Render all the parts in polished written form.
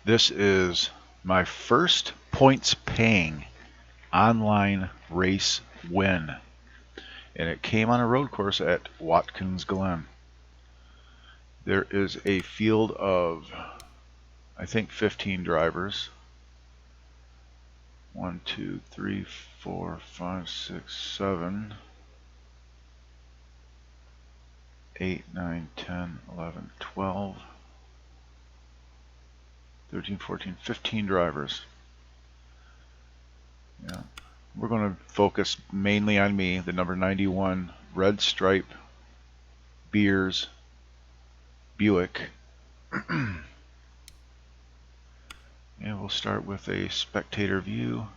This is my first points paying online race win, and it came on a road course at Watkins, Glen. There is a field of, I think, 15 drivers. 1, 2, 3, 4, 5, 6, 7, 8, 9, 10, 11, 12, 13, 14, 15 drivers. Yeah. We're going to focus mainly on me, the number 91 red stripe Beers Buick. And we'll start with a spectator view,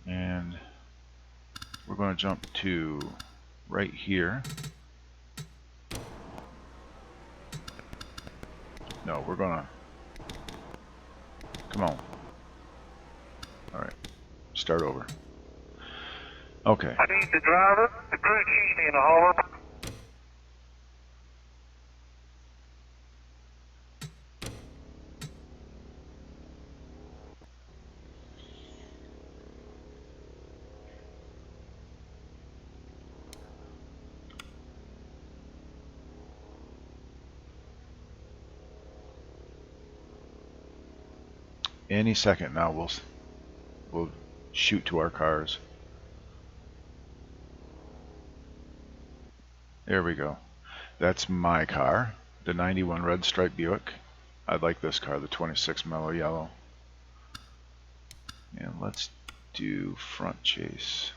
and we're going to jump to right here. No, we're going to, come on. Alright, start over. Okay. I need the driver, the crew chief, and the hauler. Any second now we'll shoot to our cars. There we go. That's my car, the 91 red stripe Buick. I like this car, the 26 mellow yellow. And let's do front chase,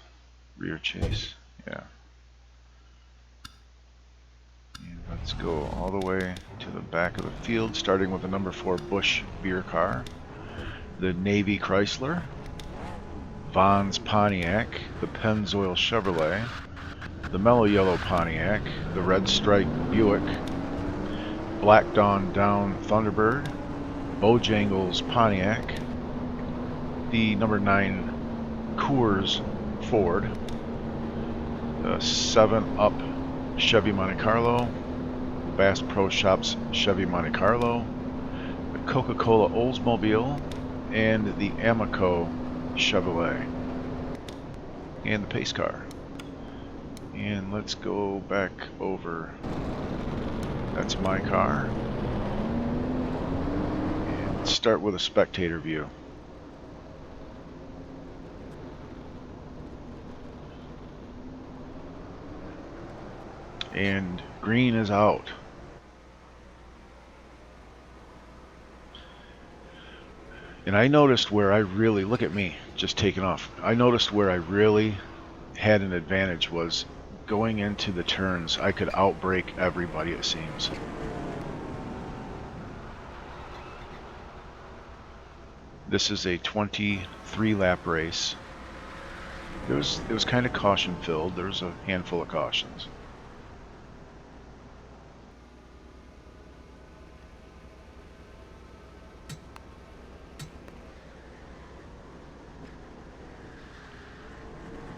rear chase, yeah. And let's go all the way to the back of the field, starting with the number 4 Busch beer car, the Navy Chrysler, Vaughn's Pontiac, the Pennzoil Chevrolet, the mellow yellow Pontiac, the red stripe Buick, Black Dawn Down Thunderbird, Bojangles Pontiac, the number 9 Coors Ford, the 7-Up Chevy Monte Carlo, Bass Pro Shops Chevy Monte Carlo, the Coca-Cola Oldsmobile, and the Amoco Chevrolet, and the pace car. And let's go back over. That's my car. And let's start with a spectator view. And green is out. And I noticed where I really, look at me, just taking off. I noticed where I really had an advantage was going into the turns. I could outbrake everybody, it seems. This is a 23 lap race. It was kind of caution filled. There was a handful of cautions.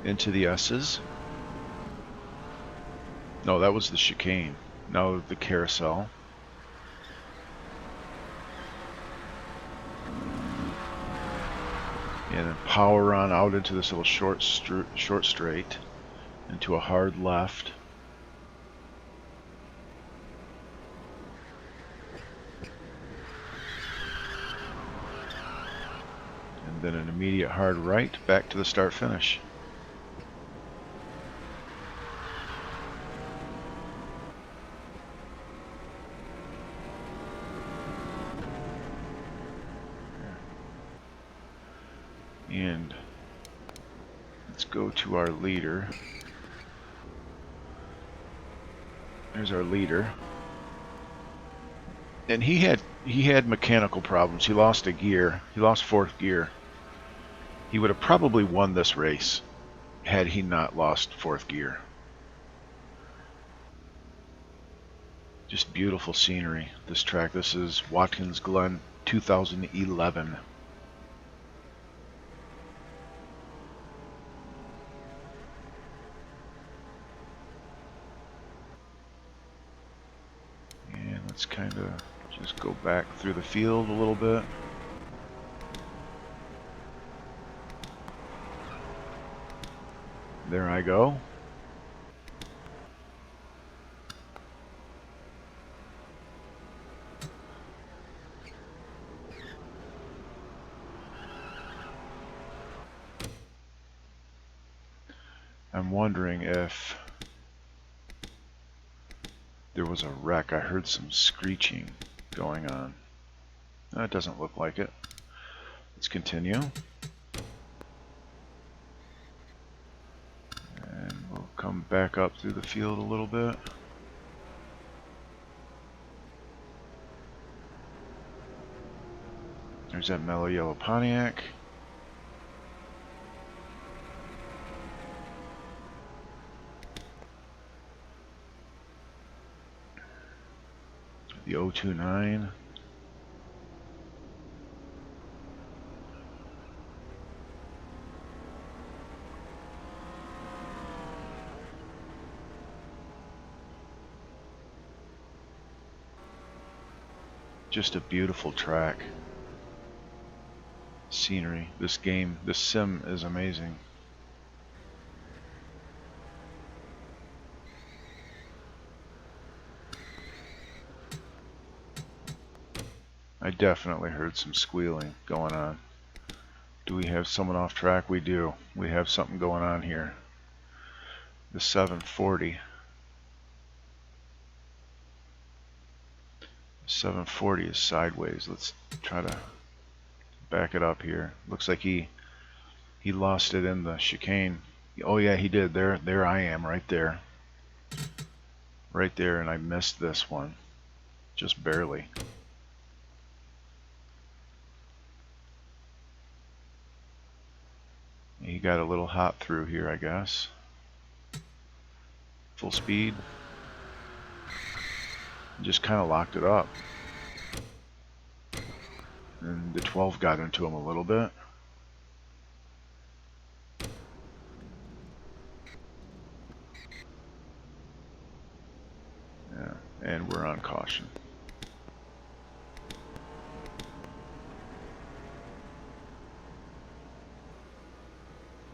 Into the S's. No, that was the chicane. Now the carousel. And then power on out into this little short straight, into a hard left. And then an immediate hard right back to the start finish. And let's go to our leader. There's our leader. And he had mechanical problems. He lost a gear. He lost 4th gear. He would have probably won this race had he not lost 4th gear. Just beautiful scenery, this track. This is Watkins Glen 2011. Let's kind of Just go back through the field a little bit. There I go. I'm wondering if there was a wreck. I heard some screeching going on. That doesn't look like it. Let's continue. And we'll come back up through the field a little bit. There's that mellow yellow Pontiac. The 029. Just a beautiful track. Scenery. This game, this sim is amazing. I definitely heard some squealing going on. Do we have someone off track? We do. We have something going on here. The 740. The 740 is sideways. Let's try to back it up here. Looks like he lost it in the chicane. Oh yeah, he did. There I am, right there. Right there, and I missed this one. Just barely. He got a little hot through here, I guess. Full speed. Just kind of locked it up. And the 12 got into him a little bit. Yeah, and we're on caution.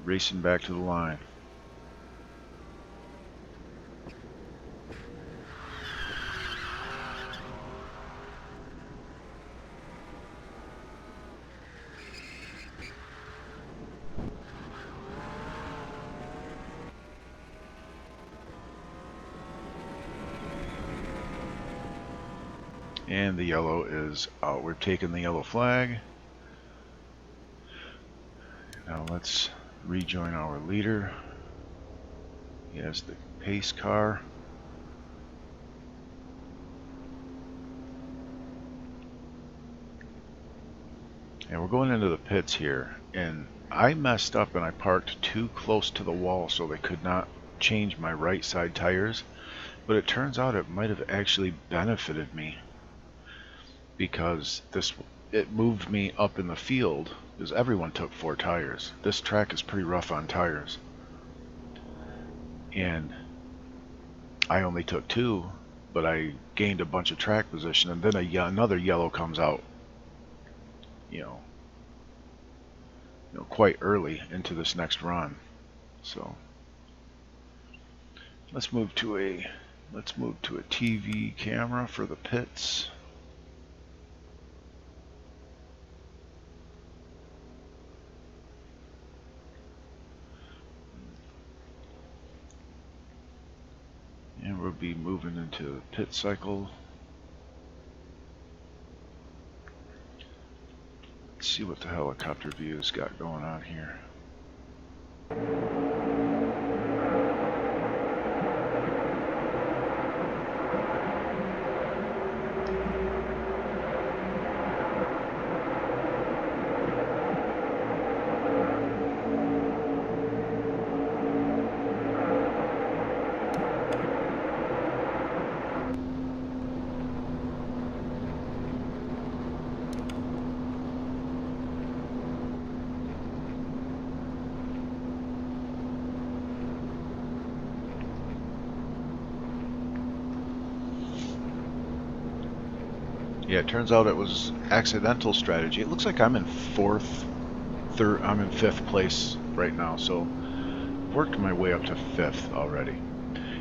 Racing back to the line. And the yellow is out. We're taking the yellow flag. Now let's rejoin our leader. He has the pace car. And we're going into the pits here. And I messed up and I parked too close to the wall so they could not change my right side tires. But it turns out it might have actually benefited me, because it moved me up in the field, because everyone took 4 tires. This track is pretty rough on tires. And I only took 2, but I gained a bunch of track position, and then another yellow comes out, you know, quite early into this next run. So let's move to a TV camera for the pits. And we'll be moving into pit cycle. Let's see what the helicopter view's got going on here. Yeah, it turns out it was accidental strategy. It looks like I'm in I'm in fifth place right now, so worked my way up to fifth already.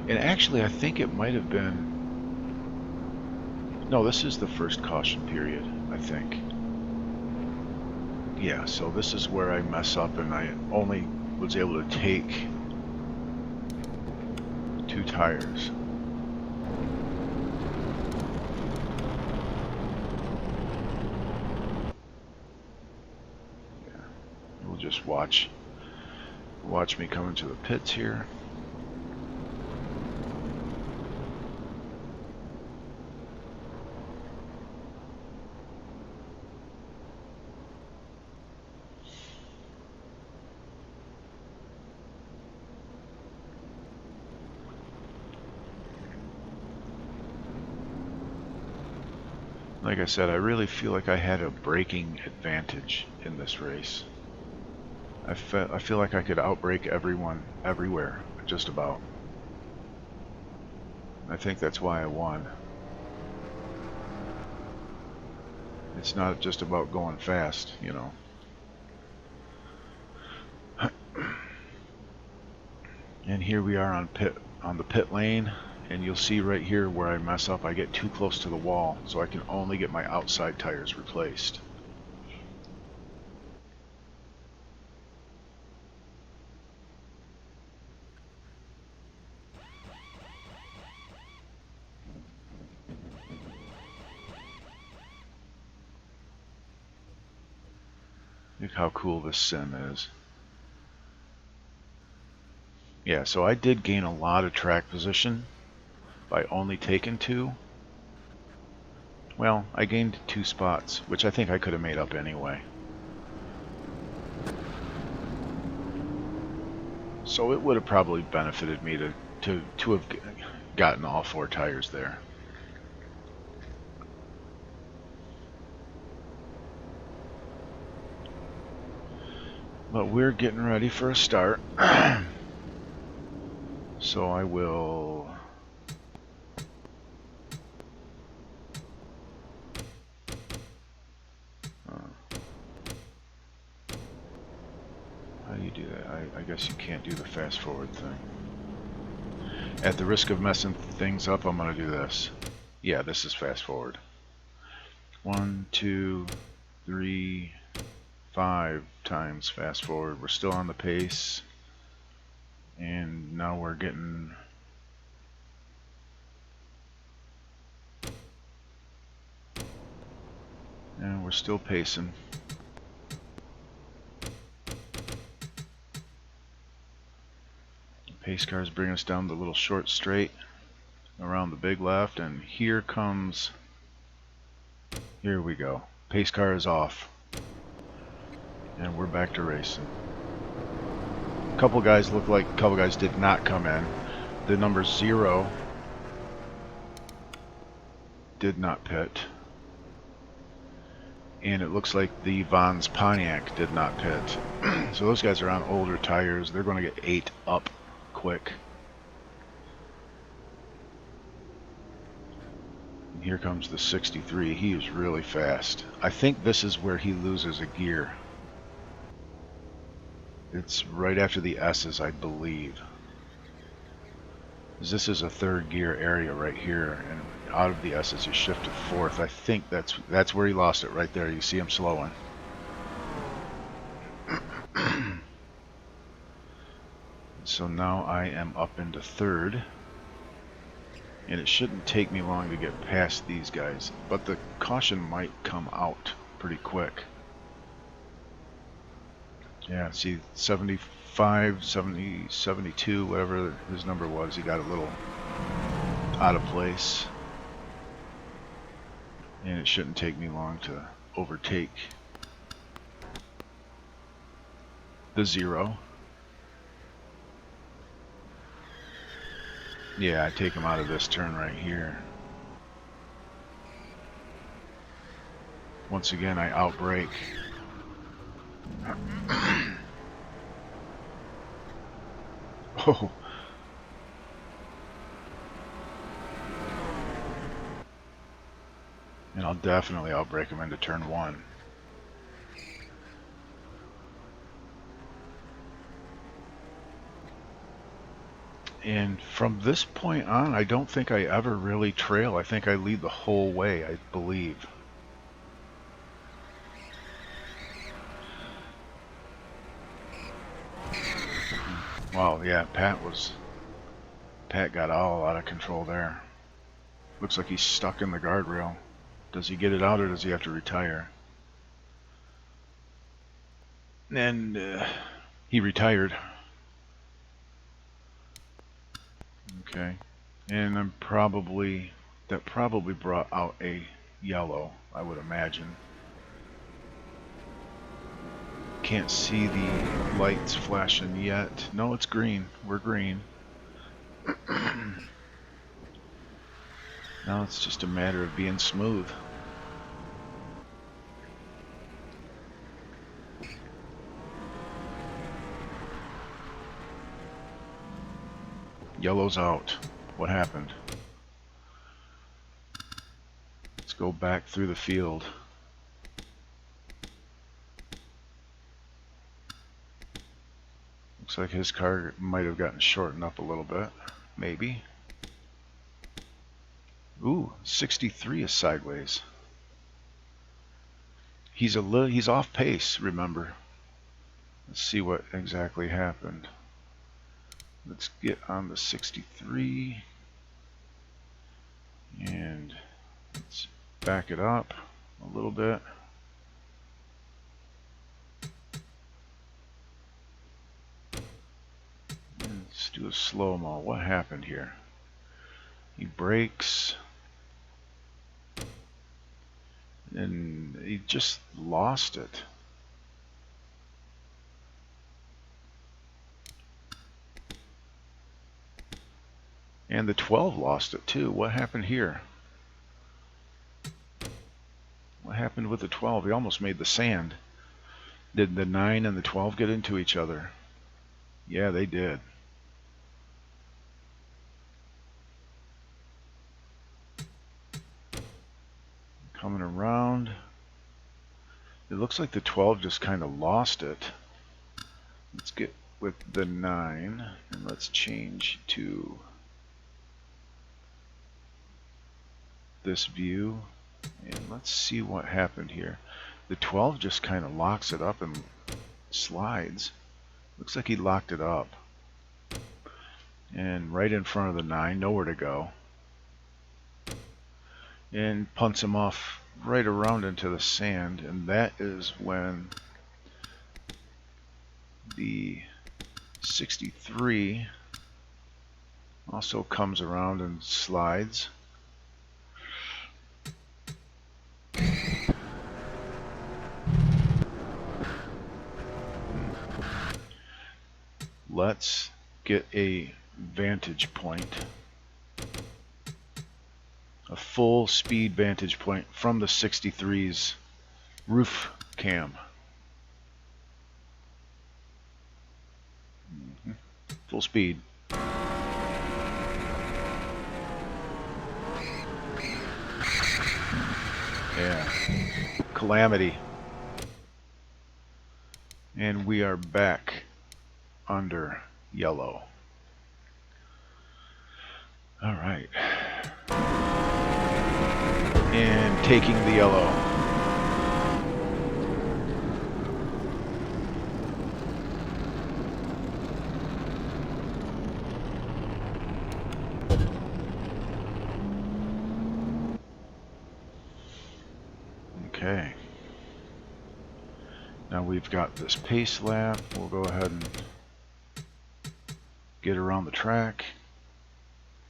And actually, I think it might have been... No, this is the first caution period, I think. Yeah, so this is where I mess up, and I only was able to take 2 tires. Yeah, we'll just watch me come into the pits here. Like I said, I really feel like I had a braking advantage in this race. I feel like I could outbrake everyone, everywhere, just about. I think that's why I won. It's not just about going fast, you know. And here we are on the pit lane, and you'll see right here where I mess up, I get too close to the wall, so I can only get my outside tires replaced. Look how cool this sim is. Yeah, so I did gain a lot of track position by only taking 2. Well, I gained 2 spots, which I think I could have made up anyway. So it would have probably benefited me to have gotten all 4 tires there. But we're getting ready for a start. So I will... How do you do that? I guess you can't do the fast forward thing. At the risk of messing things up, I'm going to do this. Yeah, this is fast forward. 1, 2, 3, 5 times fast forward. We're still on the pace. And now we're getting... And we're still pacing. Pace cars bring us down the little short straight around the big left, and here we go. Pace car is off. And we're back to racing. A couple guys did not come in. The number 0 did not pit. And it looks like the Vaughn's Pontiac did not pit. So those guys are on older tires. They're going to get 8 up quick. And here comes the 63. He is really fast. I think this is where he loses a gear. It's right after the S's, I believe. This is a 3rd gear area right here, and out of the S's you shift to 4th. I think that's where he lost it right there. You see him slowing. So now I am up into 3rd, and it shouldn't take me long to get past these guys, but the caution might come out pretty quick. Yeah, see, 75, 70, 72, whatever his number was, he got a little out of place. And it shouldn't take me long to overtake the 0. Yeah, I take him out of this turn right here. Once again, I outbrake. Oh. And I'll definitely outbrake him into turn 1. And from this point on, I don't think I ever really trail. I think I lead the whole way, I believe. Wow, yeah, Pat got all out of control there. Looks like he's stuck in the guardrail. Does he get it out or does he have to retire? And he retired. Okay. And that probably brought out a yellow, I would imagine. Can't see the lights flashing yet. No, it's green. We're green. Now it's just a matter of being smooth. Yellow's out. What happened? Let's go back through the field. Looks like his car might have gotten shortened up a little bit. Maybe. Ooh, 63 is sideways. He's off pace, remember. Let's see what exactly happened. Let's get on the 63 and let's back it up a little bit. And let's do a slow-mo. What happened here? He brakes and he just lost it. And the 12 lost it too. What happened here? What happened with the 12? He almost made the sand. Did the 9 and the 12 get into each other? Yeah, they did. Coming around. It looks like the 12 just kind of lost it. Let's get with the 9 and let's change to this view and let's see what happened here. The 12 just kind of locks it up and slides. Looks like he locked it up. And right in front of the 9, nowhere to go. And punts him off right around into the sand, and that is when the 63 also comes around and slides. Let's get a vantage point, a full speed vantage point from the 63's roof cam. Full speed. Yeah. Calamity. And we are back under yellow. All right. And taking the yellow. Okay. Now we've got this pace lap. We'll go ahead and get around the track.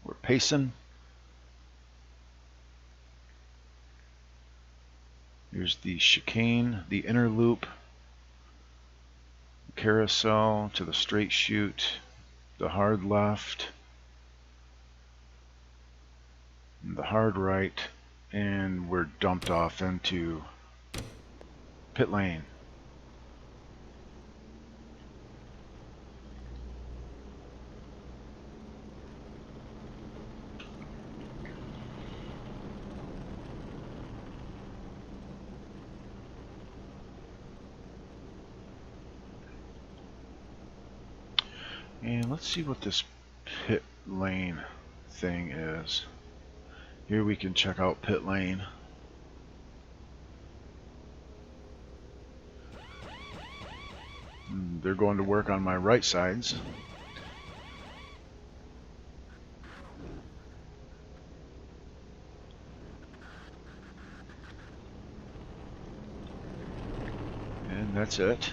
We're pacing. Here's the chicane, the inner loop, carousel to the straight chute, the hard left, and the hard right, and we're dumped off into pit lane. And let's see what this pit lane thing is. Here we can check out pit lane. They're going to work on my right sides. And that's it.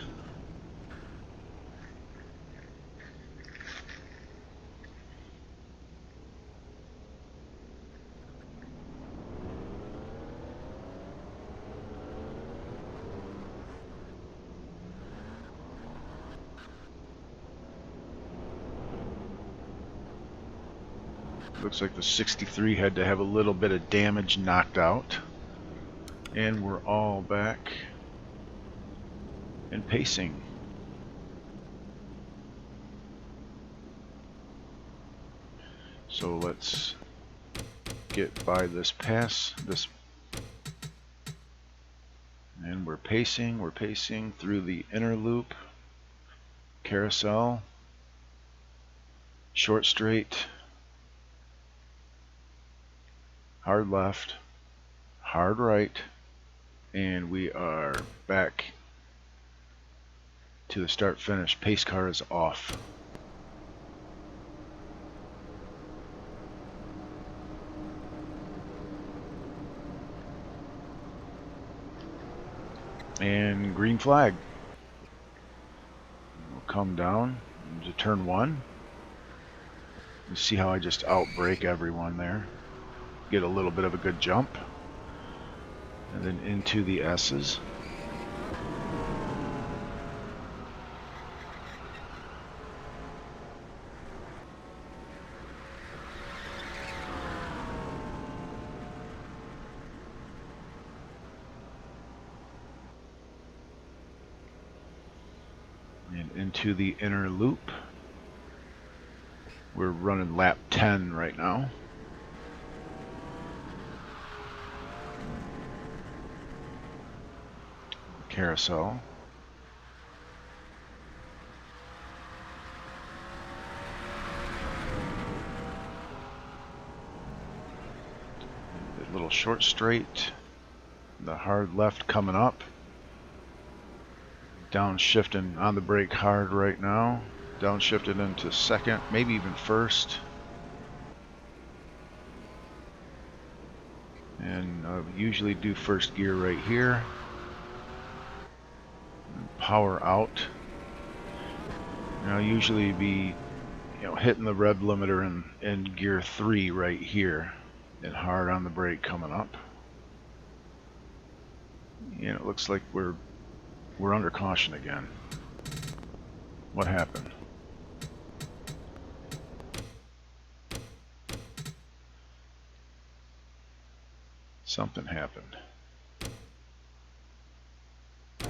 Looks like the 63 had to have a little bit of damage knocked out. And we're all back and pacing. So let's get by this pass, and we're pacing through the inner loop, carousel, short straight, hard left, hard right, and we are back to the start finish. Pace car is off. And green flag. We'll come down to turn 1. You see how I just outbrake everyone there. Get a little bit of a good jump. And then into the S's. And into the inner loop. We're running lap 10 right now. Carousel. A little short straight. The hard left coming up. Downshifting on the brake hard right now. Downshifted into second, maybe even first. And I usually do first gear right here. And power out. And I'll usually be, hitting the rev limiter in gear 3 right here. And hard on the brake coming up. And it looks like we're under caution again. What happened? Something happened. I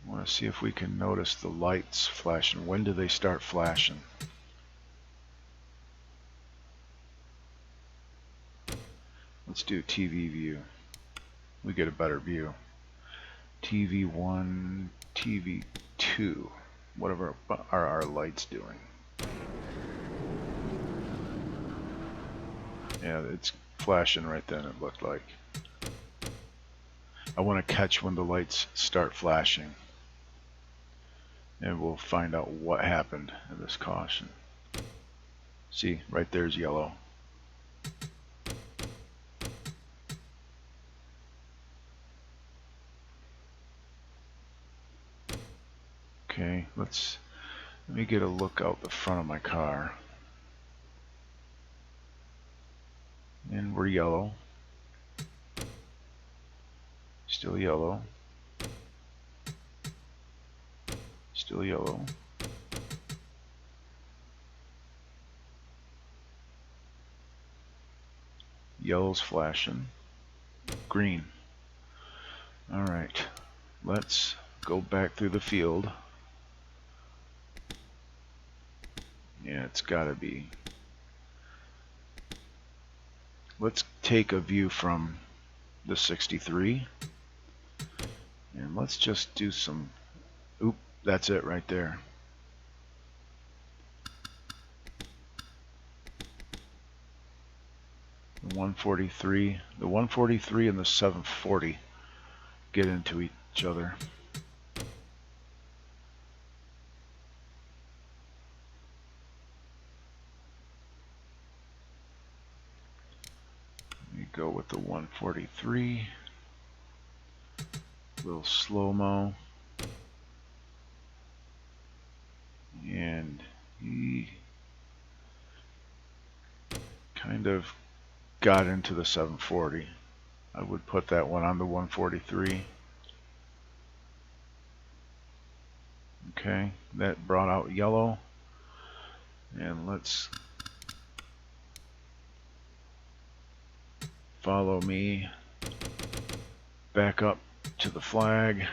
want to see if we can notice the lights flashing. When do they start flashing? Let's do TV view. We get a better view. TV1, TV2. What are our lights doing? Yeah, it's flashing right then, it looked like. I want to catch when the lights start flashing. And we'll find out what happened in this caution. See, right there's yellow. Okay, let me get a look out the front of my car. And we're yellow. Still yellow. Still yellow. Yellow's flashing. Green. Alright, let's go back through the field. Yeah, it's gotta be. Let's take a view from the 63. And And let's just do some, oop, that's it right there. The 143 and the 740 get into each other. We go with the 143. Little slow-mo. And he kind of got into the 740. I would put that one on the 143. Okay, that brought out yellow. And let's follow me back up to the flag.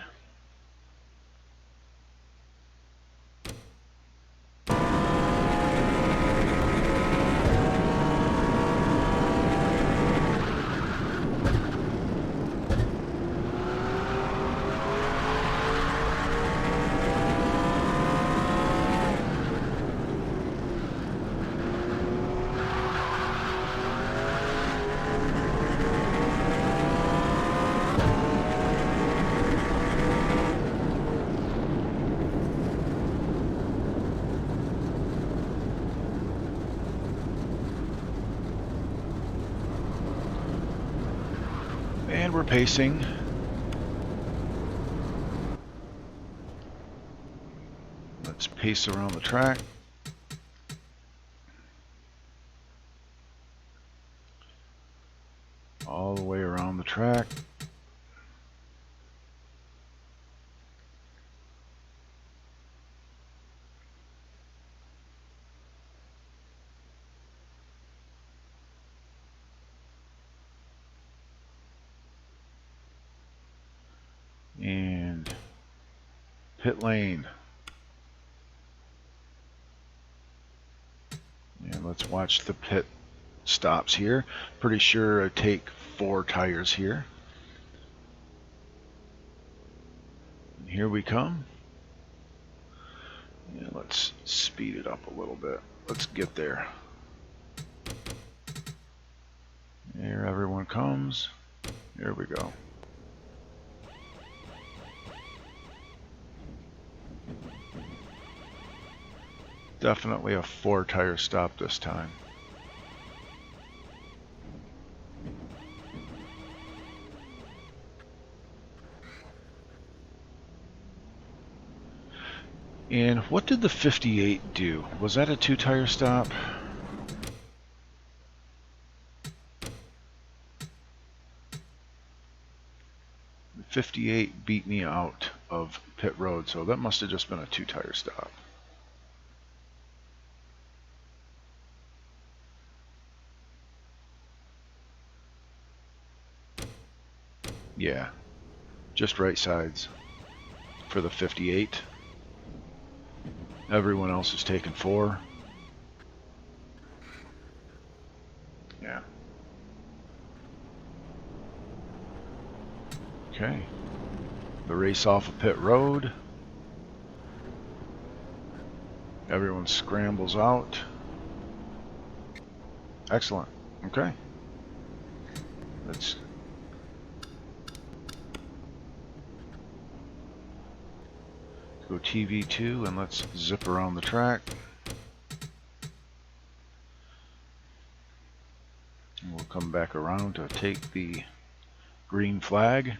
And we're pacing. Let's pace around the track. All the way around the track. And pit lane. And let's watch the pit stops here. Pretty sure I take 4 tires here. And here we come. And let's speed it up a little bit. Let's get there. Here everyone comes. There we go. Definitely a 4 tire stop this time. And what did the 58 do? Was that a 2 tire stop? The 58 beat me out of pit road, so that must have just been a 2 tire stop. Yeah, just right sides for the 58. Everyone else is taking 4. Yeah. Okay. The race off of pit road. Everyone scrambles out. Excellent. Okay. Let's go TV2 and let's zip around the track. And we'll come back around to take the green flag.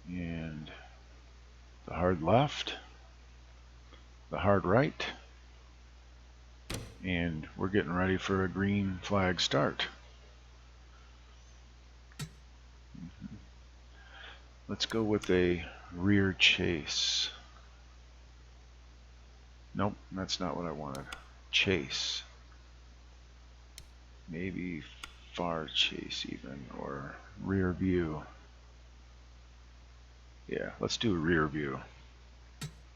And the hard left, the hard right, and we're getting ready for a green flag start. Let's go with a rear chase. Nope, that's not what I wanted. Chase. Maybe far chase even, or rear view. Yeah, let's do a rear view.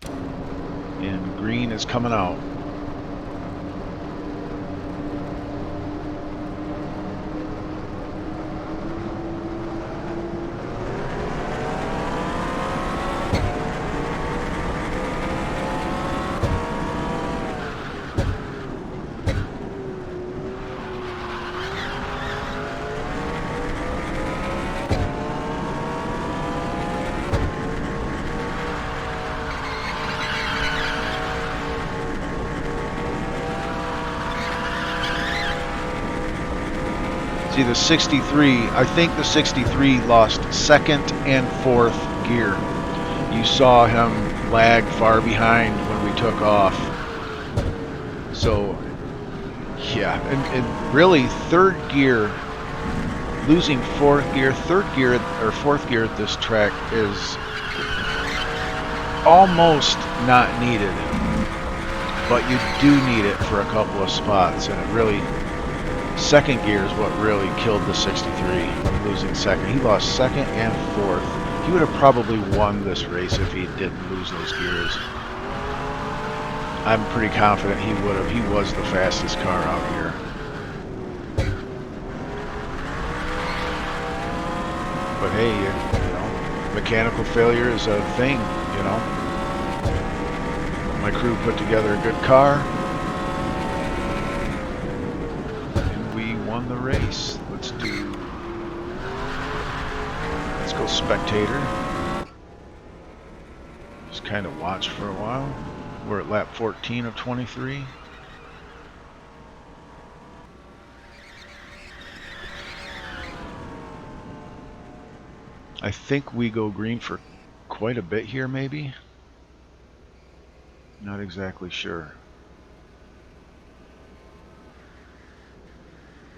And green is coming out. See, the 63, I think the 63 lost second and fourth gear. You saw him lag far behind when we took off. So, yeah, and really third gear, losing fourth gear, third gear or fourth gear at this track is almost not needed, but you do need it for a couple of spots, and it really, second gear is what really killed the 63, losing second. He lost second and fourth. He would have probably won this race if he didn't lose those gears. I'm pretty confident he would have. He was the fastest car out here. But hey, you know, mechanical failure is a thing, you know. My crew put together a good car, and we won the race. Let's go spectator. Just kind of watch for a while. We're at lap 14 of 23. I think we go green for quite a bit here, maybe. Not exactly sure.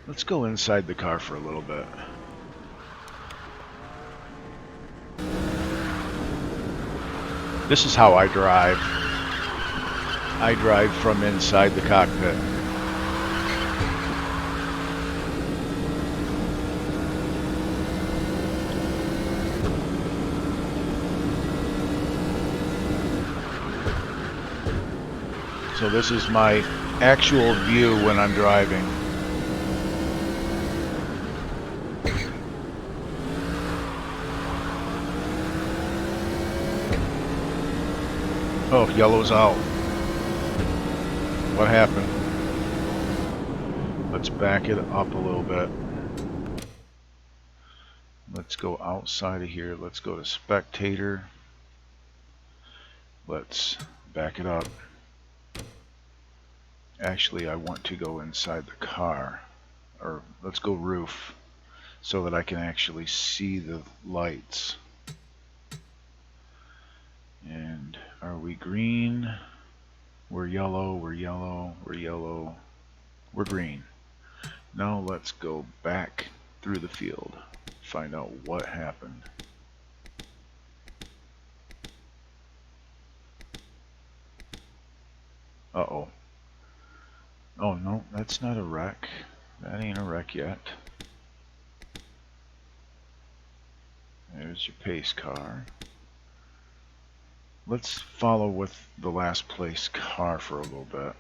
Let's go inside the car for a little bit. This is how I drive. I drive from inside the cockpit. So this is my actual view when I'm driving. Oh, yellow's out. What happened? Let's back it up a little bit. Let's go outside of here. Let's go to spectator. Let's back it up. Actually, I want to go inside the car. Or let's go roof so that I can actually see the lights. And are we green? We're yellow, we're yellow, we're yellow, we're green. Now let's go back through the field, find out what happened. Uh-oh. Oh no, that's not a wreck. That ain't a wreck yet. There's your pace car. Let's follow with the last place car for a little bit.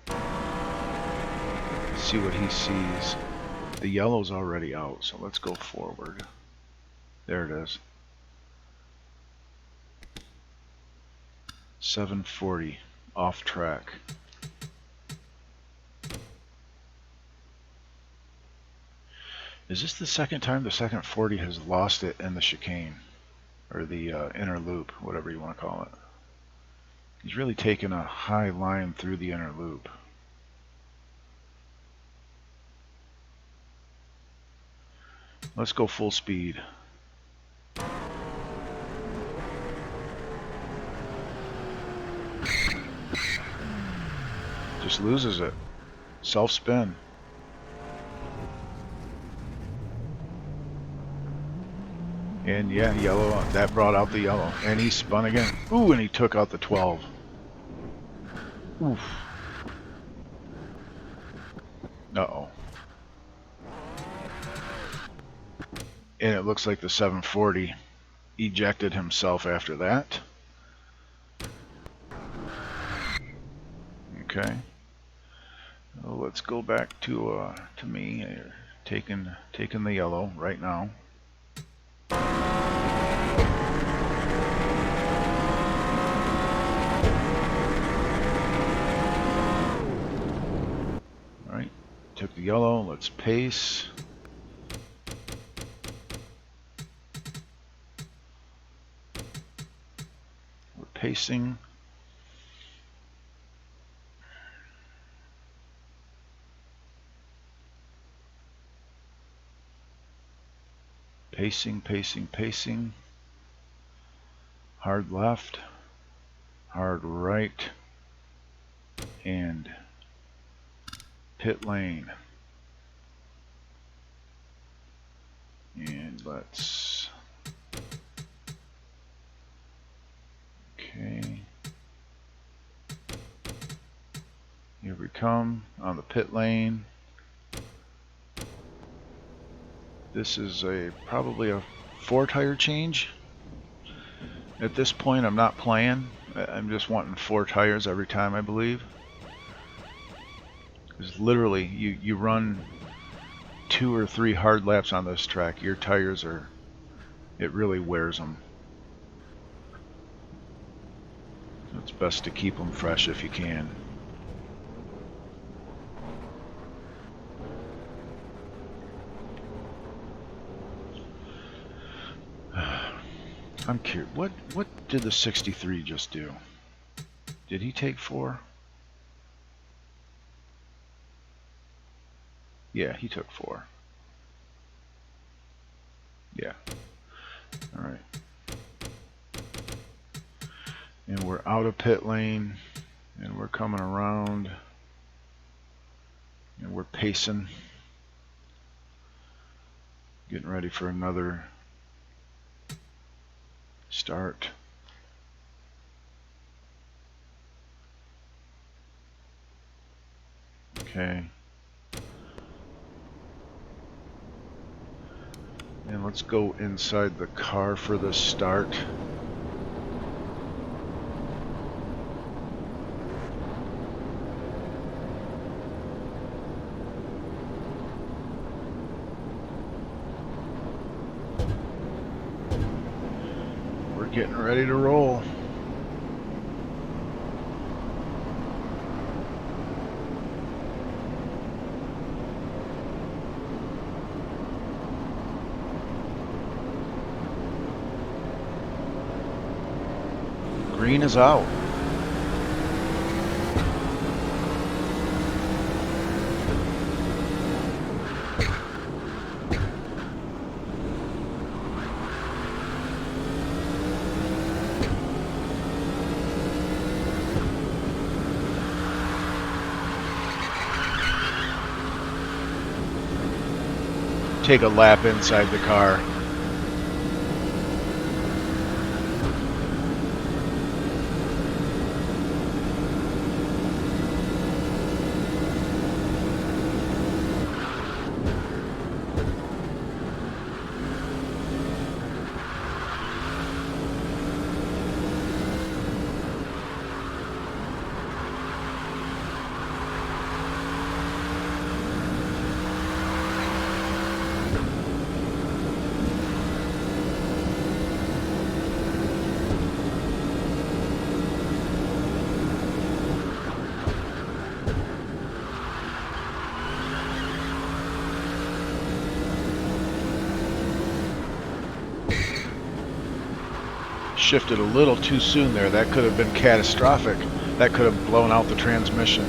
See what he sees. The yellow's already out, so let's go forward. There it is. 740 off track. Is this the second time the second 40 has lost it in the chicane? Or the inner loop, whatever you want to call it. He's really taken a high line through the inner loop. Let's go full speed. Just loses it. Self-spin. And yeah, yellow, that brought out the yellow. And he spun again. Ooh, and he took out the 12. Oof. Uh-oh. And it looks like the 740 ejected himself after that. Okay. Well, let's go back to me taking the yellow right now. All right, took the yellow. Let's pace. We're pacing. Pacing, pacing, pacing. Hard left, hard right, and pit lane. And let's, okay. Here we come on the pit lane. This is probably a 4-tire change. At this point, I'm not playing. I'm just wanting 4 tires every time, I believe. Because literally, you run 2 or 3 hard laps on this track, your tires are, it really wears them. It's best to keep them fresh if you can. I'm curious, what did the 63 just do? Did he take 4? Yeah, he took 4. Yeah. Alright. And we're out of pit lane, and we're coming around, and we're pacing, getting ready for another start. Okay. And let's go inside the car for the start. We're getting ready to roll. Green is out. Take a lap inside the car. Shifted a little too soon there. That could have been catastrophic. That could have blown out the transmission.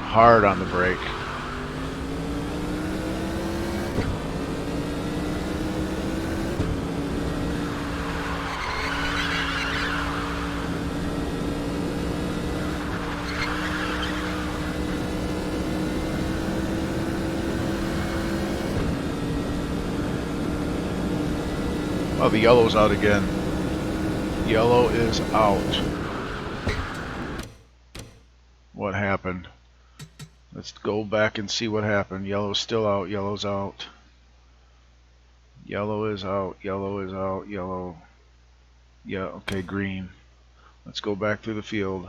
Hard on the brake. Oh, the yellow's out again. Yellow is out. What happened? Let's go back and see what happened. Yellow's still out. Yellow's out. Yellow is out. Yellow is out. Yellow. Yeah, okay, green. Let's go back through the field.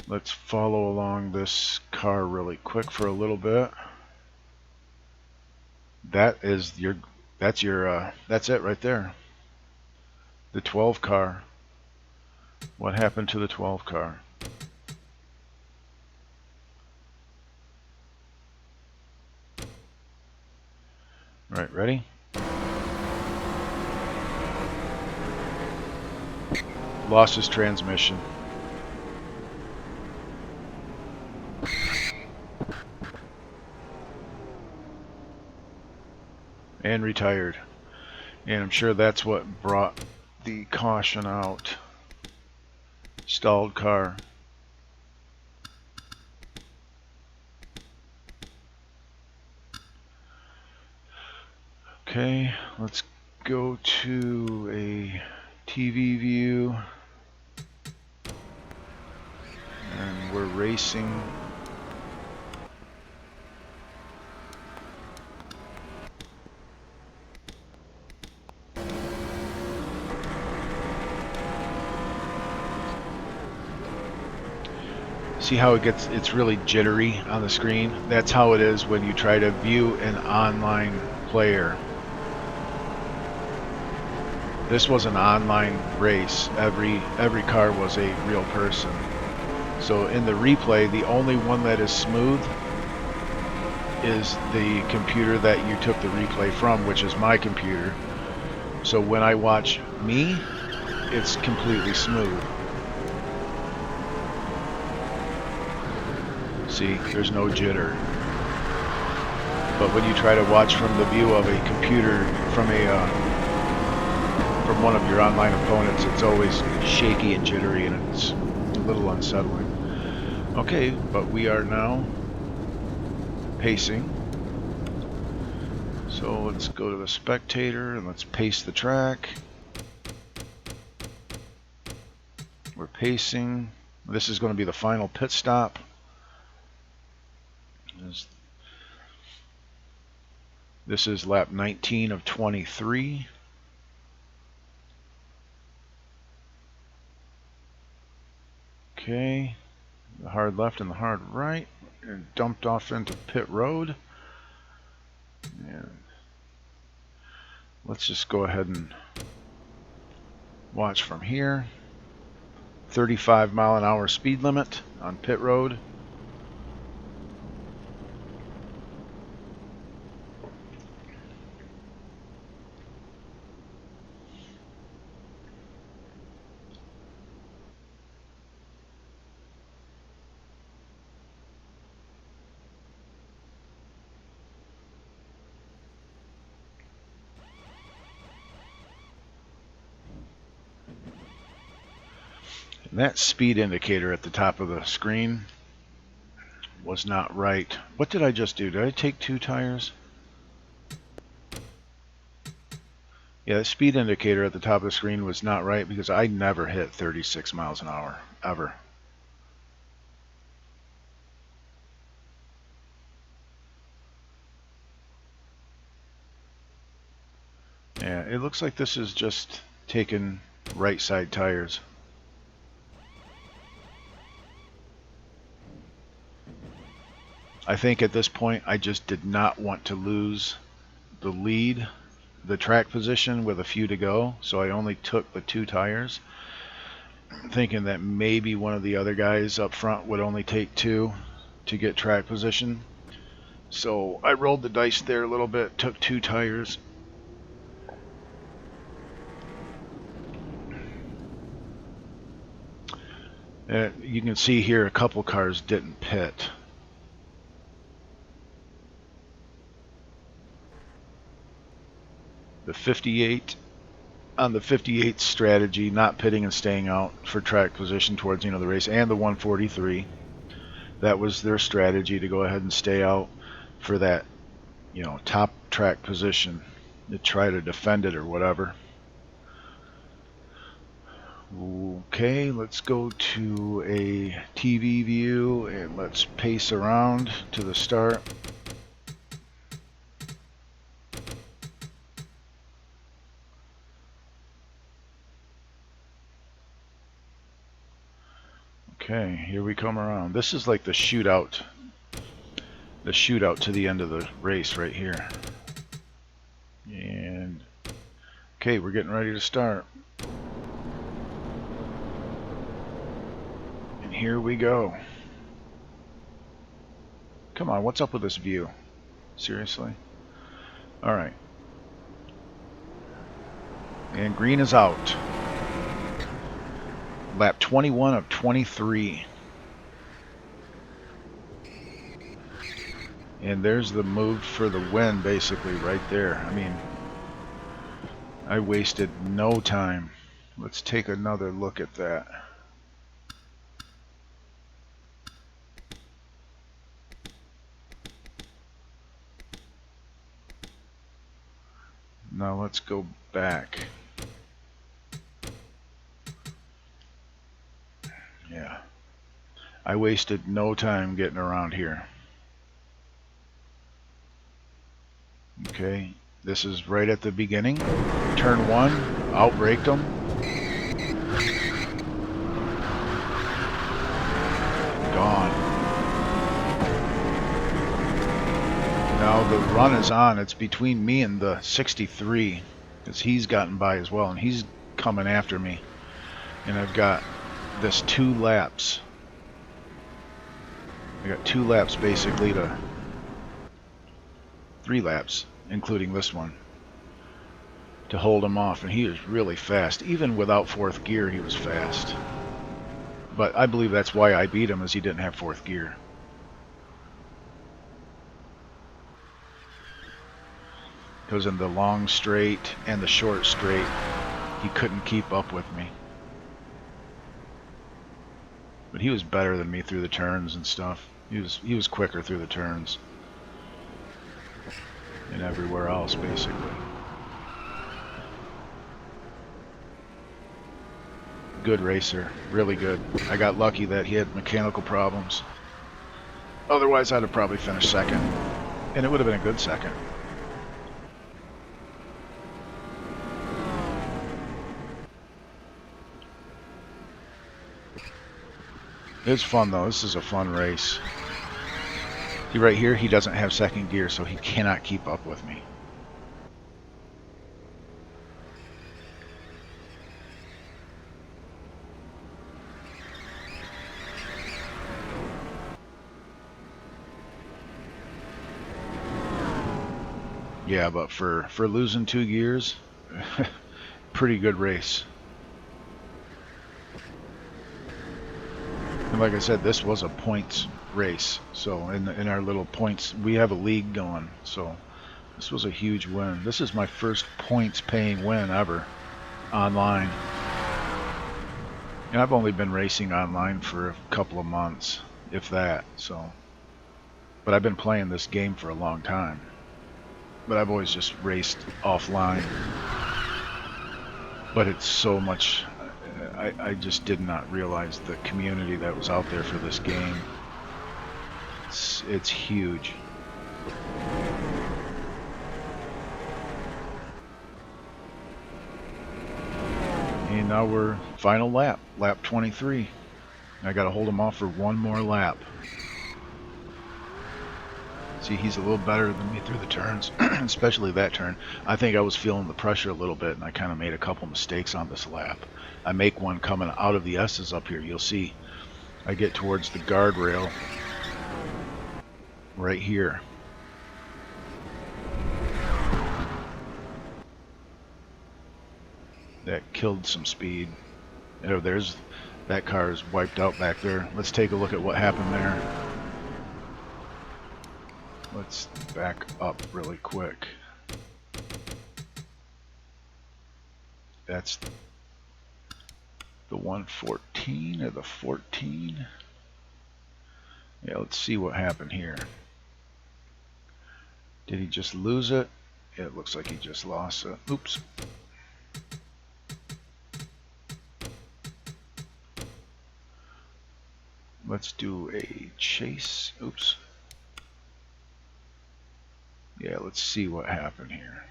Let's follow along this car really quick for a little bit. That's it right there. The 12 car. What happened to the 12 car? Alright, ready? Lost his transmission. And retired. And I'm sure that's what brought the caution out. Stalled car. Okay, let's go to a TV view. And we're racing. See how it's really jittery on the screen? That's how it is when you try to view an online player. This was an online race. Every car was a real person. So in the replay, the only one that is smooth is the computer that you took the replay from, which is my computer. So when I watch me, it's completely smooth. See, there's no jitter. But when you try to watch from the view of a computer from one of your online opponents, it's always shaky and jittery, and it's a little unsettling. Okay, but we are now pacing. So let's go to the spectator and let's pace the track. We're pacing. This is going to be the final pit stop. This is lap 19 of 23. Okay, the hard left and the hard right, and dumped off into pit road. And let's just go ahead and watch from here. 35-mile-an-hour speed limit on pit road. And that speed indicator at the top of the screen was not right. What did I just do? Did I take 2 tires? Yeah, the speed indicator at the top of the screen was not right because I never hit 36 miles an hour, ever. Yeah, it looks like this is just taking right side tires. I think at this point I just did not want to lose the lead, the track position with a few to go, so I only took the 2 tires, thinking that maybe one of the other guys up front would only take 2 to get track position. So I rolled the dice there a little bit, took 2 tires. You can see here a couple cars didn't pit. The 58 on the 58 strategy, not pitting and staying out for track position towards the race, and the 143, that was their strategy, to go ahead and stay out for that top track position, to try to defend it or whatever. Okay, let's go to a TV view and let's pace around to the start. Okay, here we come around. This is like the shootout to the end of the race right here. And okay, we're getting ready to start. And here we go. Come on, what's up with this view? Seriously? Alright, And green is out. Lap 21 of 23. And there's the move for the win, basically, right there. I mean, I wasted no time. Let's take another look at that. Now let's go back. Yeah. I wasted no time getting around here. Okay, this is right at the beginning. Turn 1, outbraked them. Gone. Now the run is on. It's between me and the 63, because he's gotten by as well, and he's coming after me. And I've got this 2 laps. I got 2 laps basically to 3 laps, including this one, to hold him off, and he is really fast. Even without 4th gear, he was fast. But I believe that's why I beat him, is he didn't have 4th gear. Because in the long straight and the short straight, he couldn't keep up with me. But he was better than me through the turns and stuff. He was quicker through the turns and everywhere else, basically. Good racer, really good. I got lucky that he had mechanical problems. Otherwise, I'd have probably finished second, and it would have been a good second. It's fun though. This is a fun race. See right here, he doesn't have 2nd gear, so he cannot keep up with me. Yeah, but for losing 2 gears, pretty good race. And like I said, this was a points race. So in our little points, we have a league going. So this was a huge win. This is my first points paying win ever online. And I've only been racing online for a couple of months, if that. So, but I've been playing this game for a long time. But I've always just raced offline. But it's so much. I just did not realize the community that was out there for this game. It's huge. And now we're final lap, lap 23. I got to hold him off for 1 more lap. See, he's a little better than me through the turns, especially that turn. I think I was feeling the pressure a little bit, and I kind of made a couple mistakes on this lap. I make one coming out of the S's up here. You'll see I get towards the guardrail right here. That killed some speed. Oh, there's that car is wiped out back there. Let's take a look at what happened there. Let's back up really quick. That's the 114 or the 14. Yeah, let's see what happened here. Did he just lose it? Yeah, it looks like he just lost it. Oops. Let's do a chase. Oops. Yeah, let's see what happened here.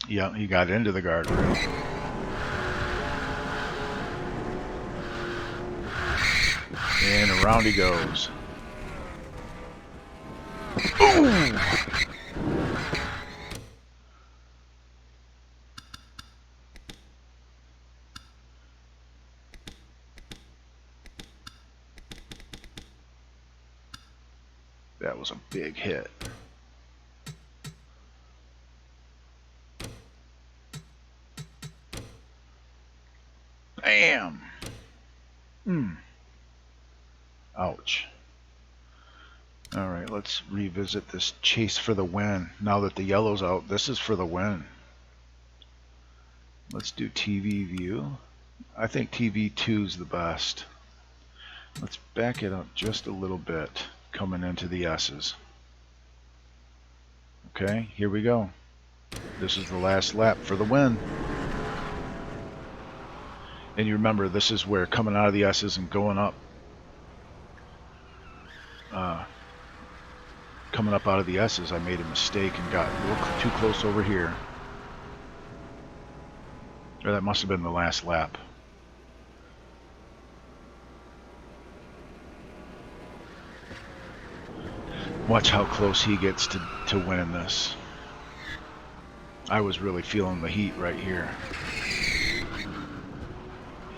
Yeah, he got into the guardrail. And around he goes. Boom! That was a big hit. Bam! Ouch. Alright, let's revisit this chase for the win. Now that the yellow's out, this is for the win. Let's do TV view. I think TV 2 is the best. Let's back it up just a little bit, coming into the S's. Okay, here we go. This is the last lap for the win. And you remember, this is where coming out of the S's and going up, coming up out of the S's, I made a mistake and got a little too close over here. Or that must have been the last lap. Watch how close he gets to winning this. I was really feeling the heat right here.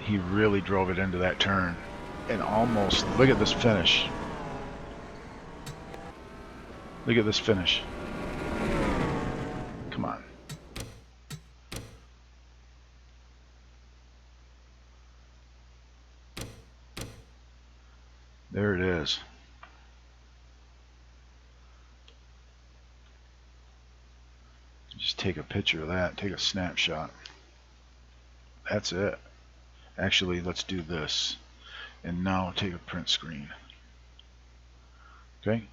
He really drove it into that turn. And almost, look at this finish. Look at this finish. Come on. There it is. Just take a picture of that, take a snapshot. That's it. Actually, let's do this. And now take a print screen. Okay.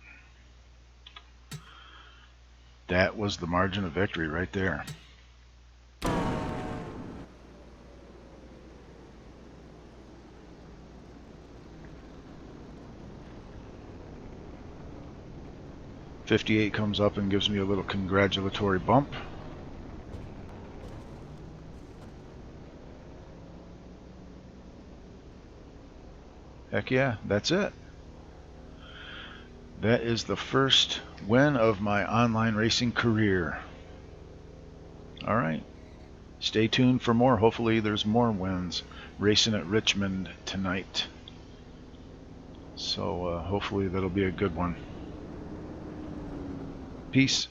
That was the margin of victory right there. .58 comes up and gives me a little congratulatory bump. Heck yeah, that's it. That is the first win of my online racing career. Alright, stay tuned for more. Hopefully there's more wins racing at Richmond tonight. So hopefully that'll be a good one. Peace.